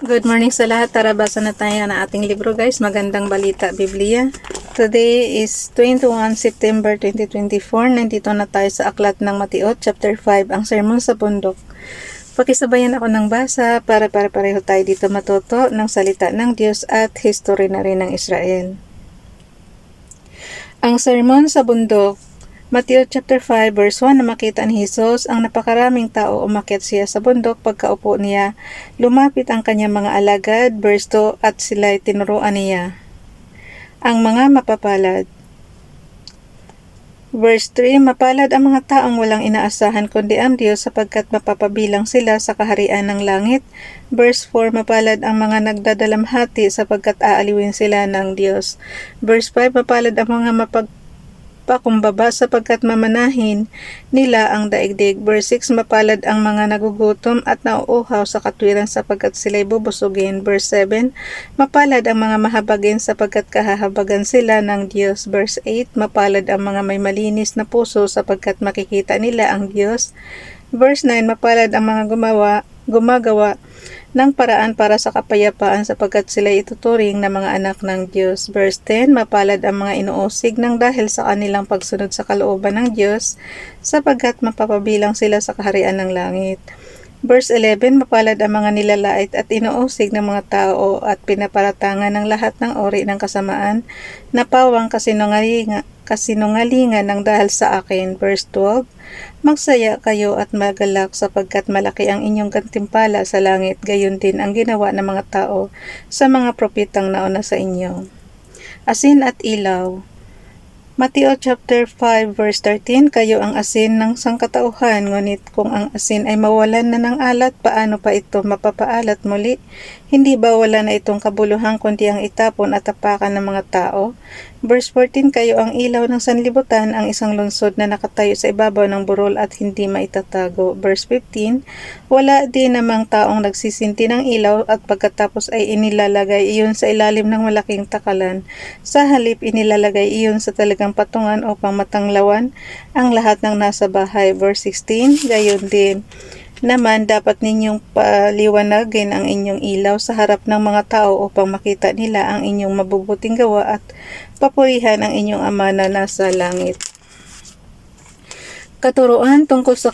Good morning sa lahat. Tara, basa na tayo ng ating libro guys. Magandang balita, Biblia. Today is 21 September 2024. Nandito na tayo sa Aklat ng Matiot, chapter 5, ang Sermon sa Bundok. Pakisabayan ako ng basa para pareho tayo dito matuto ng salita ng Diyos at history na rin ng Israel. Ang Sermon sa Bundok, Matthew chapter 5 verse 1, na makita ni Jesus ang napakaraming tao, umakyat siya sa bundok. Pagkaupo niya, lumapit ang kanyang mga alagad. Verse 2, at sila'y tinuruan niya ang mga mapapalad. Verse 3, mapalad ang mga taong walang inaasahan kundi ang Diyos, sapagkat mapapabilang sila sa kaharian ng langit. Verse 4, mapalad ang mga nagdadalamhati, sapagkat aaliwin sila ng Diyos. Verse 5, mapalad ang mga pakumbaba, sapagkat mamanahin nila ang daigdig. Verse 6, mapalad ang mga nagugutom at nauuhaw sa katwiran, sapagkat sila'y bubusugin. Verse 7, mapalad ang mga mahabagin, sapagkat kahahabagan sila ng Diyos. Verse 8, mapalad ang mga may malinis na puso, sapagkat makikita nila ang Diyos. Verse 9, mapalad ang mga gumagawa ng paraan para sa kapayapaan, sapagkat sila ituturing na mga anak ng Diyos. Verse 10, mapalad ang mga inuusig ng dahil sa kanilang pagsunod sa kalooban ng Diyos, sapagkat mapapabilang sila sa kaharian ng langit. Verse 11, mapalad ang mga nilalait at inuusig ng mga tao at pinaparatangan ng lahat ng uri ng kasamaan, na pawang kasinungalingan ng dahil sa akin. Verse 12, magsaya kayo at magalak, sapagkat malaki ang inyong gantimpala sa langit, gayon din ang ginawa ng mga tao sa mga propetang nauna sa inyo. Asin at ilaw. Mateo chapter 5 verse 13, kayo ang asin ng sangkatauhan, ngunit kung ang asin ay mawalan na ng alat, paano pa ito mapapaalat muli? Hindi ba wala na itong kabuluhan kundi ang itapon at tapakan ng mga tao? Verse 14, kayo ang ilaw ng sanlibutan, ang isang lungsod na nakatayo sa ibabaw ng burol at hindi maitatago. Verse 15, wala din namang taong nagsisinti ng ilaw at pagkatapos ay inilalagay iyon sa ilalim ng malaking takalan. Sa halip, inilalagay iyon sa talagang patungan upang matanglawan ang lahat ng nasa bahay. Verse 16, gayon din naman dapat ninyong paliwanagin ang inyong ilaw sa harap ng mga tao upang makita nila ang inyong mabubuting gawa at papurihan ang inyong Ama na nasa langit. Katuruan tungkol sa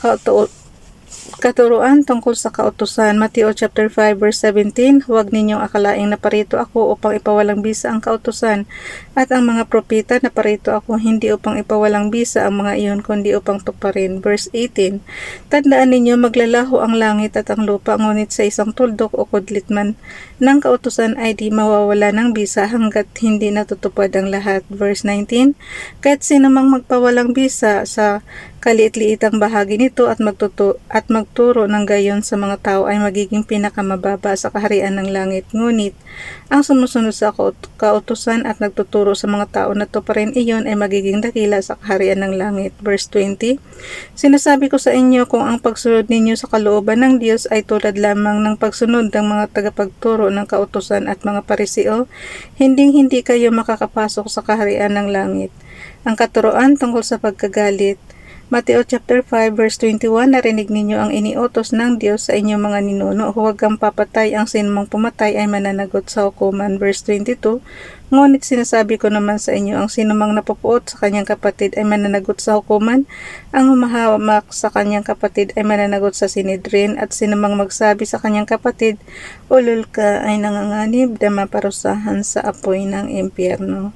kautusan. Mateo chapter 5 verse 17, huwag ninyong akalaing naparito ako upang ipawalang bisa ang kautusan at ang mga propeta. Naparito ako hindi upang ipawalang bisa ang mga iyon, kundi upang tuparin. Verse 18, tandaan ninyo, maglalaho ang langit at ang lupa, ngunit sa isang tuldok o kudlit man ng kautusan ay di mawawala ng bisa hanggat hindi natutupad ang lahat. Verse 19, kahit sino mang magpawalang bisa sa kaliit-liitang bahagi nito at magturo ng gayon sa mga tao ay magiging pinakamababa sa kaharian ng langit. Ngunit ang sumusunod sa kautusan at nagtuturo sa mga tao na tuparin iyon ay magiging dakila sa kaharian ng langit. Verse 20, sinasabi ko sa inyo, kung ang pagsunod ninyo sa kalooban ng Diyos ay tulad lamang ng pagsunod ng mga tagapagturo ng kautusan at mga pariseo, hindi kayo makakapasok sa kaharian ng langit. Ang katuruan tungkol sa pagkagalit. Mateo chapter 5 verse 21, narinig ninyo ang iniutos ng Diyos sa inyong mga ninuno, huwag kang papatay, ang sinumang pumatay ay mananagot sa hukuman. Verse 22, ngunit sinasabi ko naman sa inyo, ang sinumang napupuot sa kanyang kapatid ay mananagot sa hukuman, ang humahamak sa kanyang kapatid ay mananagot sa Sinedrin, at sinumang magsabi sa kanyang kapatid, ulol ka, ay nanganganib na maparusahan sa apoy ng impyerno.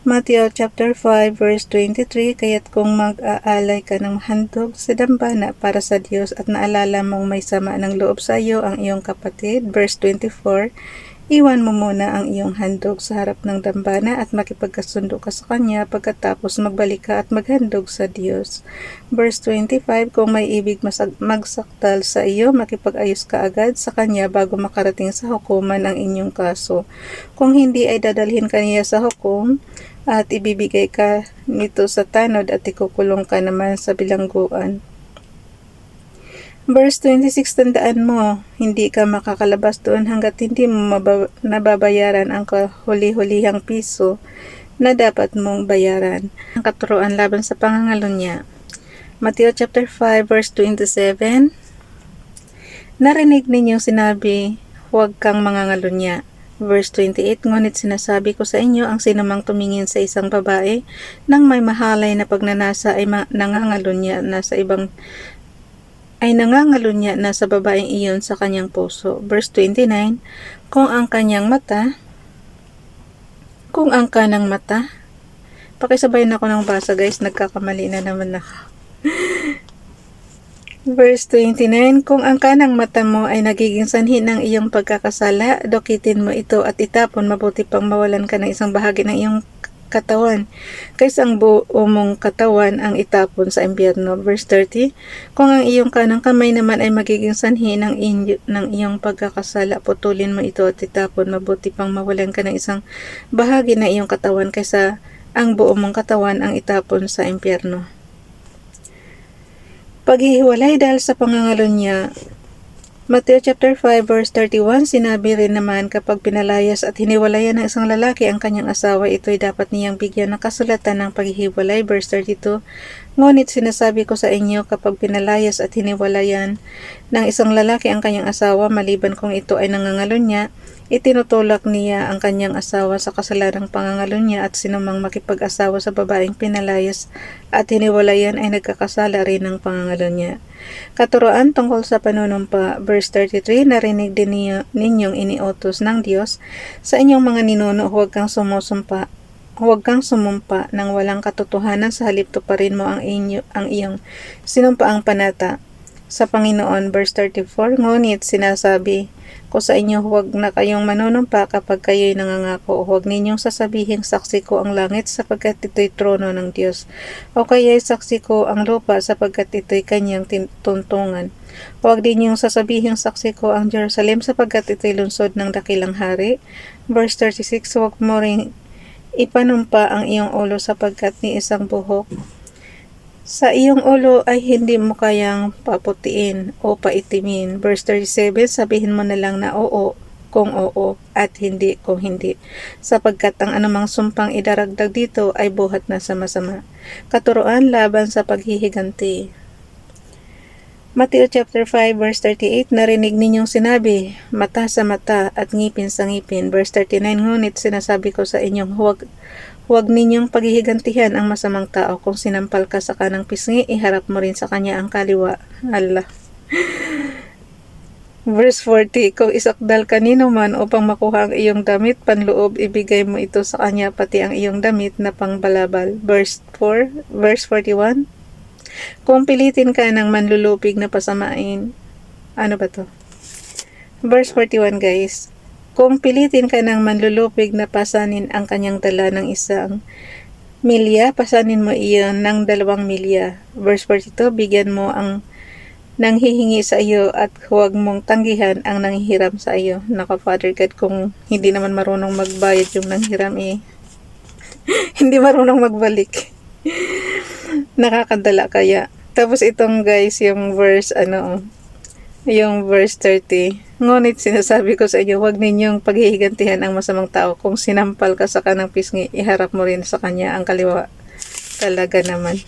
Matthew chapter 5 verse 23, kaya't kung mag-aalay ka ng handog sa dambana para sa Diyos at naalala mong may sama ng loob sa iyo ang iyong kapatid. Verse 24, iwan mo muna ang iyong handog sa harap ng dambana at makipagkasundo ka sa kanya, pagkatapos magbalik ka at maghandog sa Diyos. Verse 25, kung may ibig magsaktal sa iyo, makipag-ayos ka agad sa kanya bago makarating sa hukuman ang inyong kaso. Kung hindi ay dadalhin ka niya sa hukom at ibibigay ka nito sa tanod at ikukulong ka naman sa bilangguan. Verse 26, tandaan mo, hindi ka makakalabas doon hanggat hindi mo nababayaran ang kahuli-hulihang piso na dapat mong bayaran. Ang katuruan laban sa pangangalunya. Matthew chapter 5 verse 27, narinig ninyong sinabi, huwag kang mangangalunya. Verse 28, ngunit sinasabi ko sa inyo, ang sinumang tumingin sa isang babae nang may mahalay na pagnanasa ay nangangalunya na sa babaeng iyon sa kanyang puso. Verse 29, kung ang kanang mata, pakisabayin ako ng basa guys, nagkakamali na naman ako. Verse 29, kung ang kanang mata mo ay nagiging sanhi ng iyong pagkakasala, dukitin mo ito at itapon, mabuti pang mawalan ka ng isang bahagi ng iyong katawan, kaysa ang buo mong katawan ang itapon sa impyerno. Verse 30, kung ang iyong kanang kamay naman ay magiging sanhi ng iyong pagkakasala, putulin mo ito at itapon, mabuti pang mawalan ka ng isang bahagi ng iyong katawan, kaysa ang buo mong katawan ang itapon sa impyerno. Paghihiwalay dahil sa pangangalunya. Matthew chapter 5 verse 31, sinabi rin naman kapag pinalayas at hiniwalayan ng isang lalaki ang kanyang asawa, ito'y dapat niyang bigyan ng kasulatan ng paghihiwalay. Verse 32, ngunit sinasabi ko sa inyo, kapag pinalayas at hiniwalayan ng isang lalaki ang kanyang asawa, maliban kung ito ay nangangalunya, itinutulak niya ang kanyang asawa sa kasalanang pangangalunya, at sinumang makipag-asawa sa babaeng pinalayas at hiniwalayan ay nagkakasala rin ng pangangalunya. Katuroan tungkol sa panunumpa. Verse 33, narinig din ninyong iniutos ng Diyos sa inyong mga ninuno, huwag kang sumumpa ng walang katotohanan, sa halip tuparin mo ang iyong sinumpaang panata sa Panginoon. Verse 34, ngunit sinasabi ko sa inyo, huwag na kayong manunumpa kapag kayo'y nangangako. Huwag ninyong sasabihing saksi ko ang langit, sapagkat ito'y trono ng Diyos, o kaya'y saksi ko ang lupa, sapagkat ito'y kanyang tuntungan. Huwag din ninyong sasabihing saksi ko ang Jerusalem, sapagkat ito'y lungsod ng dakilang hari. Verse 36, huwag mo ring ipanumpa ang iyong ulo, sapagkat ni isang buhok sa iyong ulo ay hindi mo kayang paputiin o paitimin. Verse 37, sabihin mo na lang na oo kung oo at hindi kung hindi, sapagkat ang anumang sumpang idaragdag dito ay buhat na sa masama. Katuroan laban sa paghihiganti. Matthew chapter 5 verse 38, narinig ninyong sinabi, mata sa mata at ngipin sa ngipin. Verse 39, ngunit sinasabi ko sa inyong, huwag ninyong paghihigantihan ang masamang tao. Kung sinampal ka sa kanang pisngi, iharap mo rin sa kanya ang kaliwa. Allah. Verse 40, kung isakdal kanino man upang makuha ang iyong damit panloob, ibigay mo ito sa kanya, pati ang iyong damit na pangbalabal. Verse 41, kung pilitin ka ng manlulupig na pasamain, ano ba to? Verse 41 guys, kung pilitin ka ng manlulupig na pasanin ang kanyang dala ng 1 milya, pasanin mo iyon ng 2 milya. Verse 42, bigyan mo ang nanghihingi sa iyo at huwag mong tanggihan ang nanghihiram sa iyo. Naka Father God, kung hindi naman marunong magbayad yung nanghiram hindi marunong magbalik. Nakakadala kaya. Tapos itong guys, yung verse yung verse 30, ngunit sinasabi ko sa inyo, huwag ninyong paghihigantihan ang masamang tao. Kung sinampal ka sa kanang pisngi, iharap mo rin sa kanya ang kaliwa. Talaga naman.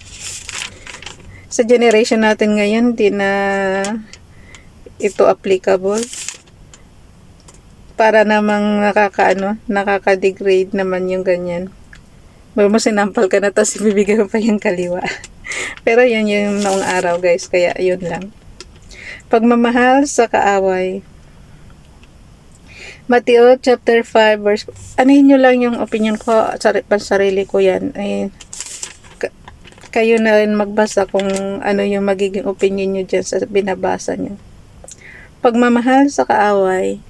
Sa generation natin ngayon, di na ito applicable. Para namang nakaka-degrade naman yung ganyan. Bago mo sinampal ka na, tapos ibibigay mo pa yung kaliwa. Pero yun yung noong araw guys, kaya yun lang. Pagmamahal sa kaaway. Matthew chapter 5 verse, anihin nyo lang yung opinion ko, sarili ko yan. Kayo na rin magbasa kung ano yung magiging opinion nyo dyan sa binabasa nyo. Pagmamahal sa kaaway.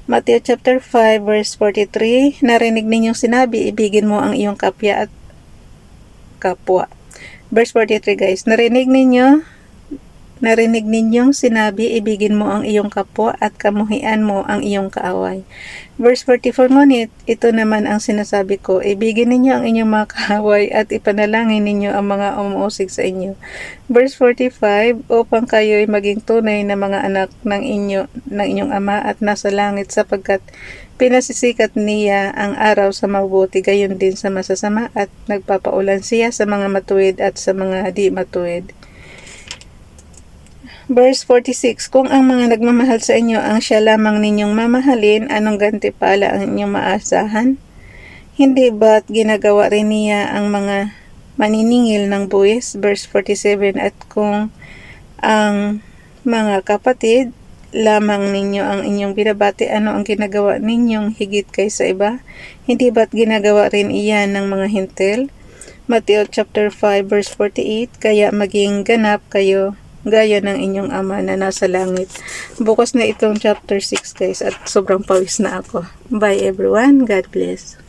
Matthew chapter 5 verse 43, narinig ninyong sinabi, ibigin mo ang iyong kapwa. Verse 43 guys, narinig ninyong sinabi, ibigin mo ang iyong kapwa at kamuhian mo ang iyong kaaway. Verse 44, ngunit ito naman ang sinasabi ko, ibigin ninyo ang inyong mga kaaway at ipanalangin ninyo ang mga umuusig sa inyo. Verse 45, upang kayo'y maging tunay na mga anak ng inyong ama at nasa langit, sapagkat pinasisikat niya ang araw sa mabuti, gayon din sa masasama, at nagpapaulan siya sa mga matuwid at sa mga di matuwid. Verse 46, kung ang mga nagmamahal sa inyo ang siya lamang ninyong mamahalin, anong gantimpala ang inyong maasahan? Hindi ba't ginagawa rin niya ang mga maniningil ng buwis? Verse 47, at kung ang mga kapatid lamang ninyo ang inyong binabati, ano ang ginagawa ninyong higit kaysa iba? Hindi ba't ginagawa rin iyan ng mga hintil? Matthew chapter 5 verse 48, kaya maging ganap kayo gaya ng inyong ama na nasa langit. Bukas na itong chapter 6 guys at sobrang pawis na ako. Bye everyone. God bless.